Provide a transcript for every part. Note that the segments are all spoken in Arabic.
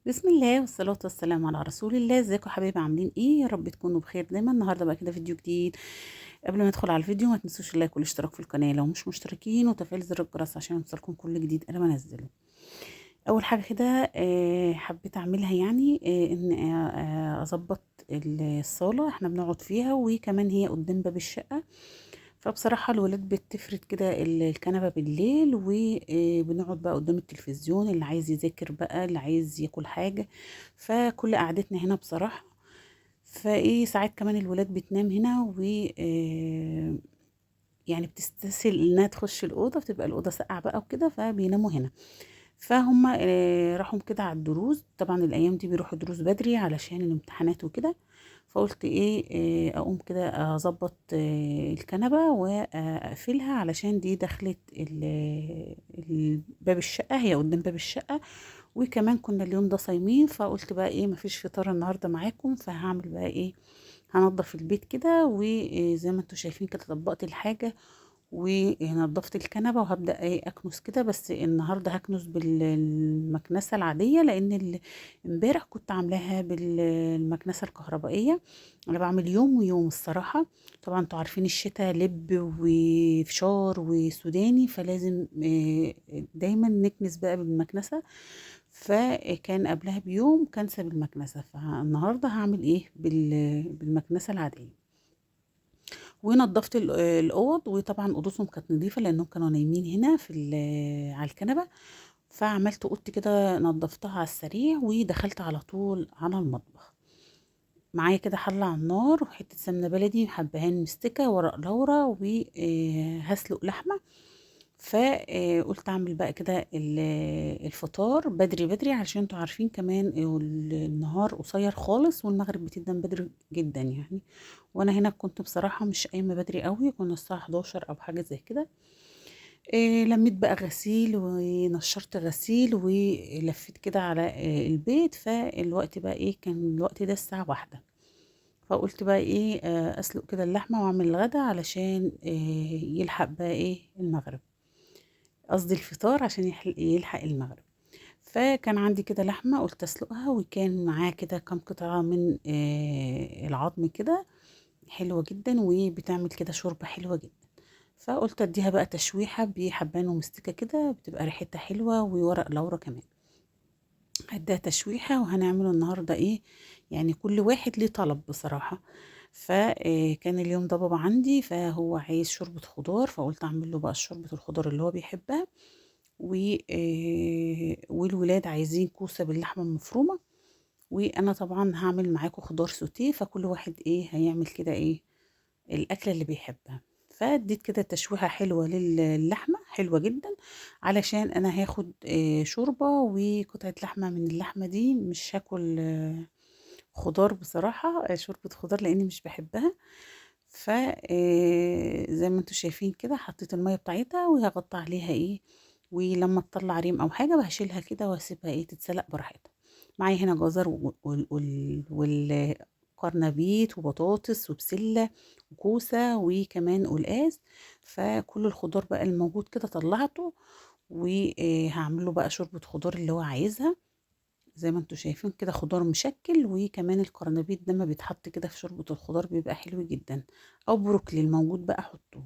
بسم الله والصلاة والسلام على رسول الله. ازيكم يا حبايبي؟ عاملين ايه؟ يا رب تكونوا بخير دايما. النهارده بقى كده فيديو جديد. قبل ما ندخل على الفيديو ما تنسوش اللايك والاشتراك في القناة لو مش مشتركين، وتفعيل زر الجرس عشان يوصلكم كل جديد انا بنزله. اول حاجة كده حبيت اعملها، يعني ان اظبط الصالة احنا بنقعد فيها، وكمان هي قدام باب الشقة. فبصراحة الولاد بتفرد كده الكنبة بالليل، وبنقعد بقى قدام التلفزيون، اللي عايز يذاكر بقى، اللي عايز ياكل حاجة. فكل قعدتنا هنا بصراحة. فايه ساعات كمان الولاد بتنام هنا، و يعني بتستسهل انها تخش الأوضة، بتبقى الأوضة ساقعة بقى وكده، فبيناموا هنا. فهم راحوا كده على الدروس. طبعا الأيام دي بيروحوا دروس بدري علشان الامتحانات وكده. فقلت ايه اقوم كده اظبط الكنبة واقفلها، علشان دي دخلت باب الشقة، هي قدام باب الشقة. وكمان كنا اليوم ده صايمين، فقلت بقى ايه مفيش فطار النهاردة معاكم، فهعمل بقى ايه، هنضف البيت كده. وزي ما انتوا شايفين كده طبقت الحاجة ونضفت الكنبة، وهبدأ ايه اكنس كده. بس النهاردة هكنس بالمكنسة العادية، لان امبارح كنت عاملاها بالمكنسة الكهربائية. انا بعمل يوم ويوم الصراحة. طبعا انتوا عارفين الشتاء لب وفشار وسوداني، فلازم دايما نكنس بقى بالمكنسة. فكان قبلها بيوم كنسة بالمكنسة، فالنهاردة هعمل ايه بالمكنسة العادية. ونضفت الاوض، وطبعا اوضتهم كانت نظيفه لانهم كانوا نايمين هنا على الكنبه. فعملت اوضتي كده، نضفتها على السريع، ودخلت على طول على المطبخ. معايا كده حله على النار، وحته سمنه بلدي، حبهان مستكه، ورق لورا، وهسلق لحمه. فقلت اعمل بقى كده الفطار بدري بدري، علشان انتوا عارفين كمان النهار قصير خالص، والمغرب بتبدا بدري جدا يعني. وانا هنا كنت بصراحة مش قايمة بدري قوي، كنا الساعة 11 او حاجة زي كده. لميت بقى غسيل ونشرت غسيل، ولفيت كده على البيت. فالوقت بقى ايه، كان الوقت ده الساعة 1. فقلت بقى ايه اسلق كده اللحمة واعمل الغدا، علشان يلحق بقى ايه المغرب، قصدي الفطار عشان يلحق المغرب. فكان عندي كده لحمة، قلت اسلقها، وكان معاه كده كام قطعة من العظم كده، حلوة جدا، وبتعمل كده شوربة حلوة جدا. فقلت اديها بقى تشويحة بحبان ومستكة كده، بتبقى ريحتها حلوة، وورق لورا كمان. هديها تشويحة، وهنعمله النهاردة ايه، يعني كل واحد ليه طلب بصراحة. فكان اليوم ده بابا عندي، فهو عايز شوربة خضار، فقلت اعمل له بقى شوربة الخضار اللي هو بيحبها. والولاد عايزين كوسة باللحمة المفرومة. وانا طبعا هعمل معاكم خضار سوتيه، فكل واحد ايه هيعمل كده ايه الأكلة اللي بيحبها. فاديت كده تشويحة حلوة للحمة، حلوة جدا، علشان أنا هاخد شوربة وقطعة لحمة من اللحمة دي. مش هاكل خضار بصراحة، شوربة خضار لأني مش بحبها. ف زي ما انتوا شايفين كده، حطيت المية بتاعتها وهغطي عليها ايه، ولما تطلع ريم او حاجة بهشيلها كده واسيبها ايه تتسلق براحتها. معايا هنا جزر وقرنبيط وبطاطس وبسلة وكوسة وكمان قلقاس. فكل الخضار بقى الموجود كده طلعته، وهعمله بقى شوربة خضار اللي هو عايزها. زي ما انتوا شايفين كده خضار مشكل، وكمان القرنبيط ده ما بيتحط كده في شوربة الخضار بيبقى حلو جدا، او بروكلي الموجود بقى حطوه.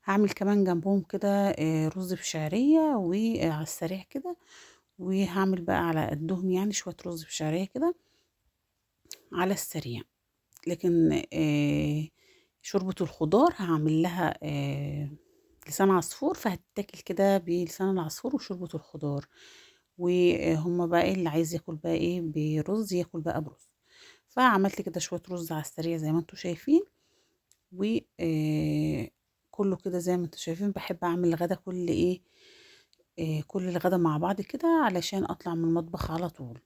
هعمل كمان جنبهم كده رز بشعرية وعلى السريع كده. وهعمل بقى على قدهم يعني شوية رز بشعرية كده على السريع. لكن شوربة الخضار هعمل لها لسان عصفور، فهتاكل كده بلسان العصفور وشوربة الخضار. وهم بقى ايه اللي عايز ياكل بقى ايه برز ياكل بقى برز. فعملت كده شوية رز على السريع زي ما انتوا شايفين. و كله كده زي ما انتوا شايفين. بحب اعمل الغدا كل ايه كل الغدا مع بعض كده، علشان اطلع من المطبخ على طول.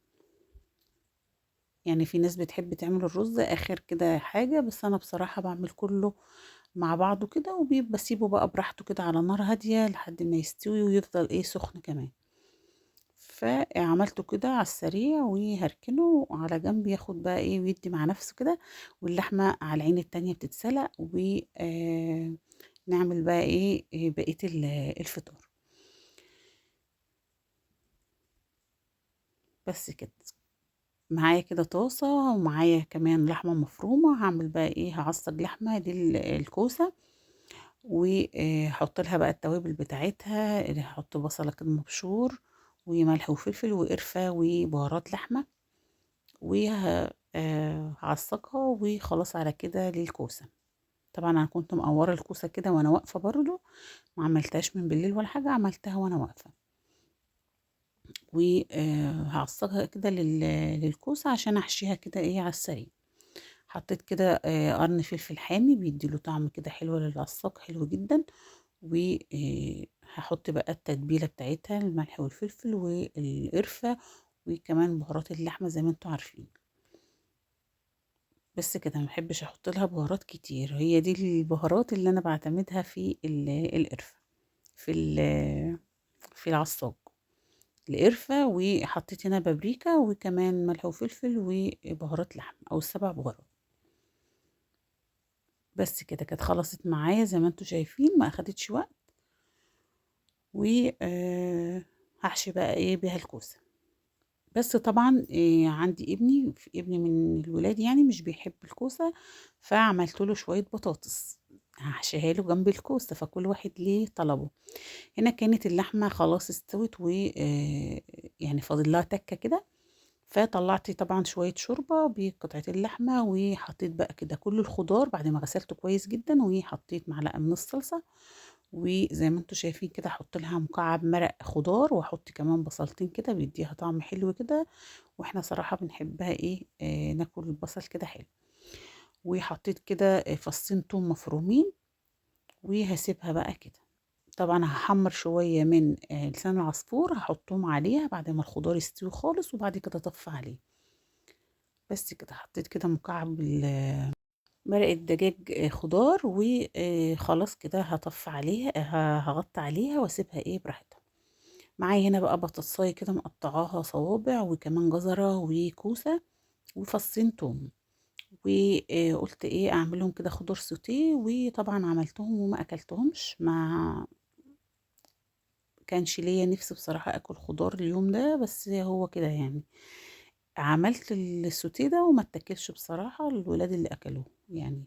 يعني في ناس بتحب تعمل الرز اخر كده حاجة، بس انا بصراحة بعمل كله مع بعضه كده، وبسيبه بقى براحته كده على نار هادية لحد ما يستوي ويفضل ايه سخن كمان. فعملته كده على السريع، وهركنه على جنب ياخد بقى ايه ويدي مع نفسه كده. واللحمة على العين التانية بتتسلق، نعمل بقى ايه بقية الفطار. بس كده. معايا كده طاسة ومعايا كمان لحمة مفرومة، هعمل بقى ايه، هعصج لحمة للكوسة، وهحط لها بقى التوابل بتاعتها، هحط بصلة كده مبشور وملح وفلفل وقرفة وبهارات لحمة، وهعصجها وخلاص على كده للكوسة. طبعا انا كنت مقورة الكوسة كده وانا واقفة برضو، ما عملتهاش من بالليل ولا حاجة، عملتها وانا واقفة. وهعصجها كده للكوسة عشان احشيها كده ايه على السريع. حطيت كده قرن فلفل حامي بيديله طعم كده حلو للعصاق، حلو جدا. وهحط بقى التتبيلة بتاعتها، الملح والفلفل والقرفة، وكمان بهارات اللحمة زي ما انتوا عارفين. بس كده، ما بحبش احط لها بهارات كتير، هي دي البهارات اللي انا بعتمدها في القرفة، في في العصاج. القرفة، وحطيت هنا بابريكا وكمان ملح وفلفل وبهارات لحم او السبع بهارات. بس كده كانت خلصت معايا زي ما انتوا شايفين، ما اخدتش وقت. و هحشي بقى ايه بيها الكوسة. بس طبعا عندي ابني من الولاد يعني مش بيحب الكوسة، فعملت له شوية بطاطس هحشيها له جنب الكوسة، فكل واحد ليه طلبه. هنا كانت اللحمة خلاص استوت، و يعني فاضل لها تكة كده. فطلعت طبعا شوية شوربة بقطعة اللحمة، وحطيت بقى كده كل الخضار بعد ما غسلته كويس جدا، وحطيت معلقة من الصلصة. وزي ما انتوا شايفين كده احط لها مكعب مرق خضار، واحط كمان بصلتين كده بيديها طعم حلو كده. واحنا صراحة بنحبها ايه، ناكل البصل كده حلو. وحطيت كده فصين توم مفرومين، وهسيبها بقى كده. طبعا هحمر شوية من لسان العصفور، هحطهم عليها بعد ما الخضار يستوي خالص، وبعد كده اطفي عليه. بس كده حطيت كده مكعب مرقة دجاج خضار، وخلاص كده هطفي عليها، هغطي عليها واسيبها ايه براحتها. معايا هنا بقى بطاطساية كده مقطعاها صوابع، وكمان جزرة وكوسة وفصين توم. وقلت ايه اعملهم كده خضار سوتيه، وطبعا عملتهم وما اكلتهمش، ما كانش ليا نفسي بصراحة اكل خضار اليوم ده، بس هو كده يعني. عملت السوتيه ده وما اتاكلش بصراحة، الولاد اللي اكلوه يعني.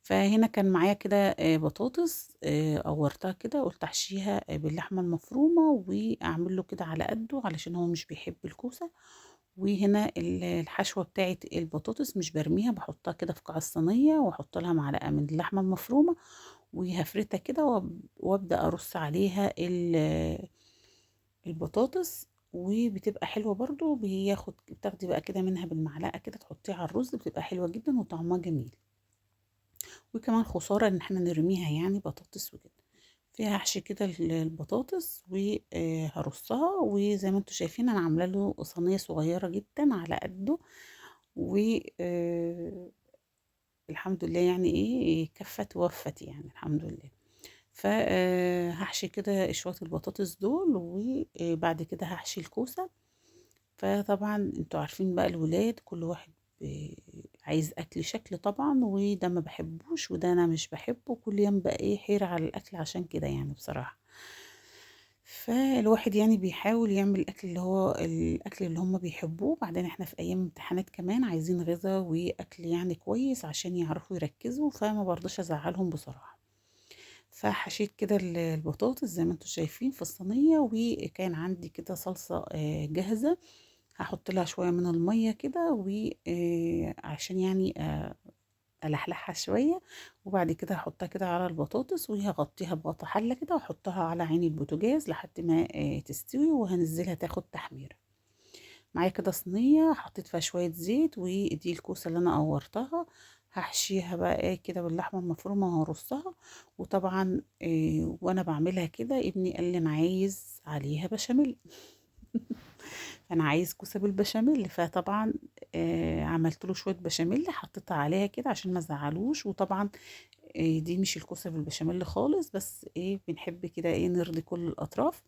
فهنا كان معايا كده بطاطس قورتها كده، قلت احشيها باللحمة المفرومة، واعمل له كده على قده علشان هو مش بيحب الكوسة. وهنا الحشوة بتاعت البطاطس مش برميها، بحطها كده في قاع الصينية، واحط لها معلقة من اللحمة المفرومة، وهفردها كده، وابدأ ارص عليها البطاطس. وبتبقى حلوة برضو، بتاخدي بقى كده منها بالمعلقة كده تحطيها على الرز، بتبقى حلوة جدا وطعمها جميل. وكمان خسارة ان احنا نرميها يعني بطاطس وكده. فيها هحشي كده البطاطس وهرصها، وزي ما انتوا شايفين انا عامله له صينيه صغيره جدا على قده. و الحمد لله يعني ايه كفت ووفت يعني الحمد لله. فهحشي كده شويه البطاطس دول، وبعد كده هحشي الكوسه. فطبعا انتوا عارفين بقى الولاد كل واحد عايز اكل شكل طبعا، وده ما بحبوش وده انا مش بحبه، كل يوم بقى ايه حيرة على الاكل عشان كده يعني بصراحة. فالواحد يعني بيحاول يعمل الاكل اللي هم بيحبوه، بعدين احنا في ايام امتحانات كمان عايزين غذا واكل يعني كويس عشان يعرفوا يركزوا، فما برضاش ازعلهم بصراحة. فحشيت كده البطاطس زي ما انتوا شايفين في الصينية، وكان عندي كده صلصة جاهزة. هحط لها شوية من المية كده، وعشان يعني ألحلحها شوية. وبعد كده هحطها كده على البطاطس، وهغطيها بغطا حلة كده، واحطها على عين البوتاجاز لحد ما تستوي، وهنزلها تاخد تحميرة. معايا كده صينية حطيت فيها شوية زيت، ودي الكوسة اللي أنا قورتها. هحشيها بقى ايه كده باللحمة المفرومة وهرصها. وطبعا وانا بعملها كده ابني قال لي انا عايز عليها بشاميل. انا عايز كوسه بالبشاميل، فطبعا عملت له شويه بشاميل حطيتها عليها كده عشان ما ازعلوش. وطبعا دي مش الكوسه بالبشاميل خالص، بس ايه بنحب كده ايه نرضي كل الاطراف.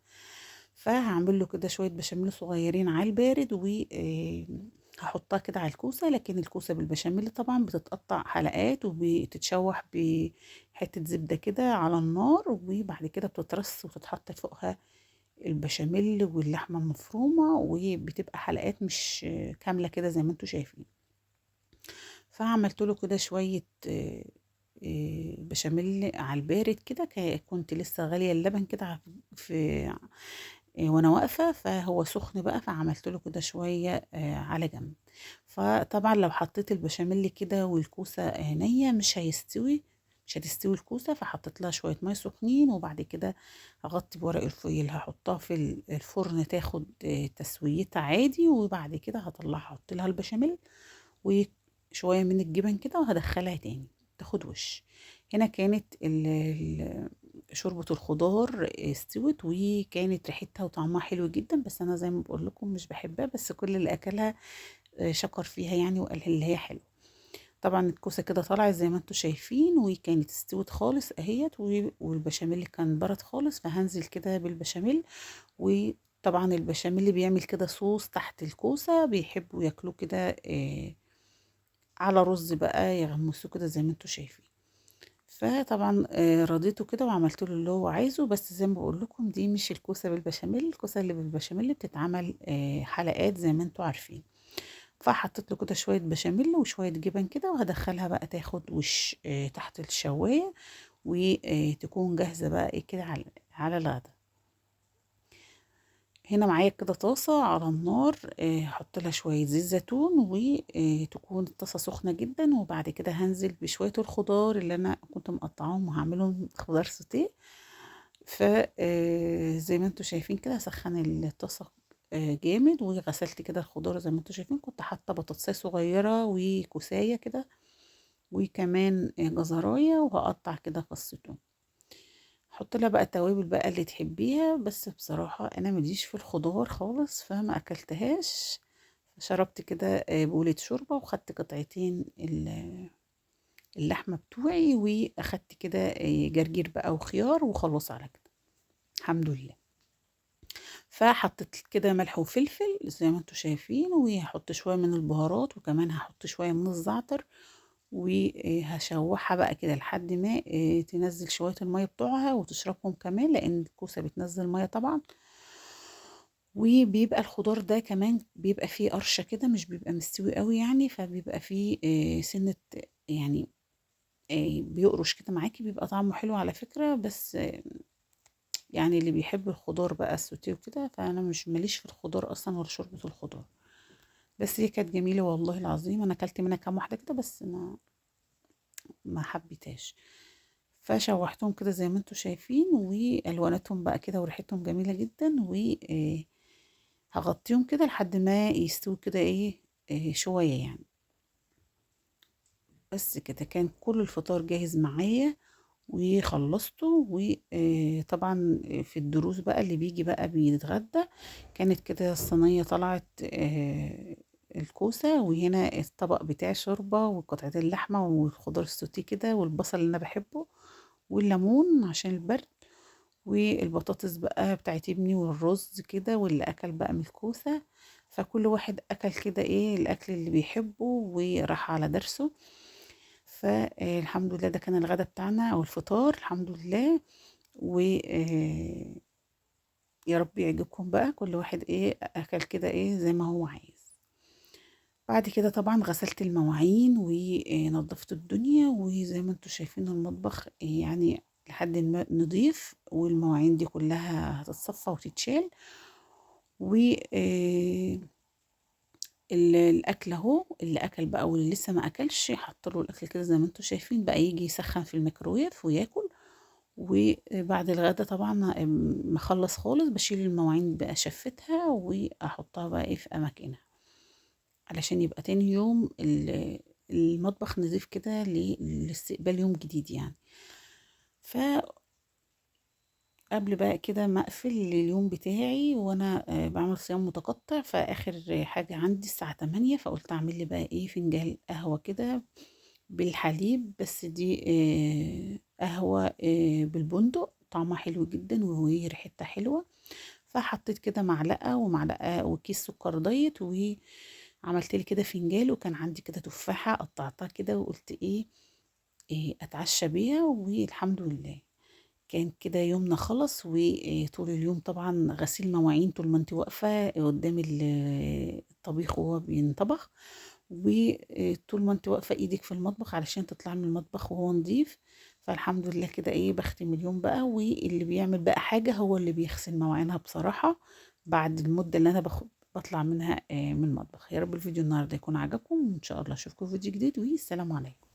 فهعمل له كده شويه بشاميل صغيرين على البارد، و هحطها كده على الكوسه. لكن الكوسه بالبشاميل طبعا بتتقطع حلقات وبتتشوح بحته زبده كده على النار، وبعد كده بتترص وتتحط فوقها البشاميل واللحمة المفرومة، وبتبقى حلقات مش كاملة كده زي ما انتوا شايفين. فعملت له كده شوية بشاميل على البارد كده، كنت لسه غالية اللبن كده في وانا واقفة، فهو سخن بقى، فعملت له كده شوية على جنب. فطبعا لو حطيت البشاميل كده والكوسة نية مش هتستوي الكوسة، فحطيت لها شوية مية سخنين، وبعد كده هغطي بورق الفويل، هحطها في الفرن تاخد تسويتها عادي، وبعد كده هطلعها احط لها البشاميل وشوية من الجبن كده، وهدخلها تاني تاخد وش. هنا كانت شوربة الخضار استوت، وكانت ريحتها وطعمها حلو جدا، بس انا زي ما بقول لكم مش بحبها، بس كل اللي اكلها شكر فيها يعني، وقال اللي هي حلوه. طبعا الكوسه كده طلعت زي ما انتم شايفين، وكانت استوت خالص اهيت، والبشاميل كان برد خالص، فهنزل كده بالبشاميل. وطبعا البشاميل اللي بيعمل كده صوص تحت الكوسه بيحبوا ياكلوه كده على رز بقى، يغمسوه كده زي ما انتم شايفين. فطبعا رضيته كده وعملت له اللي هو عايزه، بس زي ما بقول لكم دي مش الكوسه بالبشاميل، الكوسه اللي بالبشاميل اللي بتتعمل حلقات زي ما انتوا عارفين. فحطيت له كده شويه بشاميل وشويه جبن كده، وهدخلها بقى تاخد وش تحت الشوايه، وتكون جاهزه بقى ايه كده على الغدا. هنا معايا كده طاسة على النار، هحط لها شوية زيت زيتون، وتكون الطاسة سخنة جدا، وبعد كده هنزل بشوية الخضار اللي انا كنت مقطعاهم وهعملهم خضار سوتيه. زي ما انتوا شايفين كده سخن الطاسة جامد، وغسلت كده الخضار زي ما انتوا شايفين، كنت حاطة بطاطساية صغيرة وكوساية كده، وكمان جزراية، وهقطع كده فص توم. حط لها بقى التوابل بقى اللي تحبيها، بس بصراحة انا مليش في الخضار خالص فما اكلتهاش. شربت كده بولة شوربة، وخدت قطعتين اللحمة بتوعي، واخدت كده جرجير بقى وخيار، وخلاص على كده الحمد لله. فحطيت كده ملح وفلفل زي ما انتوا شايفين، وهحط شوية من البهارات، وكمان هحط شوية من الزعتر، وهشوحها بقى كده لحد ما تنزل شوية المية بتوعها وتشربهم كمان، لان الكوسة بتنزل مية طبعا. وبيبقى الخضار ده كمان بيبقى فيه قرشة كده، مش بيبقى مستوي قوي يعني، فبيبقى فيه سنة يعني بيقرش كده معاكي، بيبقى طعمه حلو على فكرة. بس يعني اللي بيحب الخضار بقى السوتيه وكده، فانا مش ماليش في الخضار اصلا ولا شوربة الخضار. بس هي كانت جميلة والله العظيم، انا اكلت منها كام واحدة كده، بس ما حبيتهاش. فشوحتهم كده زي ما انتوا شايفين، والواناتهم بقى كده وريحتهم جميلة جدا، وهغطيهم كده لحد ما يستوي كده ايه شوية يعني. بس كده كان كل الفطار جاهز معايا وخلصته. وطبعا في الدروس بقى اللي بيجي بقى بيتغدى، كانت كده الصينية طلعت الكوسة، وهنا الطبق بتاع شوربة وقطعة اللحمة والخضار السوتيه كده، والبصل اللي أنا بحبه، والليمون عشان البرد، والبطاطس بقى بتاعت ابني، والرز كده، واللي أكل بقى من الكوسة. فكل واحد أكل كده ايه الأكل اللي بيحبه وراح على درسه. فالحمد لله ده كان الغدا بتاعنا او الفطار الحمد لله. و يا رب يعجبكم بقى، كل واحد ايه اكل كده ايه زي ما هو عايز. بعد كده طبعا غسلت المواعين ونظفت الدنيا، وزي ما انتم شايفين المطبخ يعني لحد ما نضيف، والمواعين دي كلها هتتصفى وتتشال. و الاكل اهو، اللي اكل بقى واللي لسه ما اكلش حط له الاكل كده زي ما انتم شايفين بقى، يجي يسخن في الميكروويف وياكل. وبعد الغدا طبعا مخلص خالص بشيل المواعين بقى شفتها، واحطها بقى ايه في اماكنها، علشان يبقى تاني يوم المطبخ نضيف كده لاستقبال يوم جديد يعني. فقبل بقى كده ما اقفل اليوم بتاعي، وانا بعمل صيام متقطع، فاخر حاجة عندي الساعة 8، فقلت اعمل لي بقى ايه فنجان قهوة كده بالحليب، بس دي قهوة بالبندق، طعمها حلو جدا وهي ريحتها حلوة. فحطيت كده معلقة ومعلقة وكيس سكر دايت، وعملت لي كده فنجان، وكان عندي كده تفاحة قطعتها كده، وقلت ايه اتعشى بيها، والحمد لله كان كده يومنا خلص. وطول اليوم طبعا غسيل مواعين طول ما انت واقفة قدام الطبيخ وهو بينطبخ، وطول ما انت واقفة ايدك في المطبخ علشان تطلعي من المطبخ وهو نظيف. فالحمد لله كده ايه بختم اليوم بقى. واللي بيعمل بقى حاجة هو اللي بيغسل مواعينها بصراحة بعد المدة اللي انا بطلع منها من المطبخ. يا رب الفيديو النهارده يكون عجبكم، وان شاء الله اشوفكم في فيديو جديد، والسلام عليكم.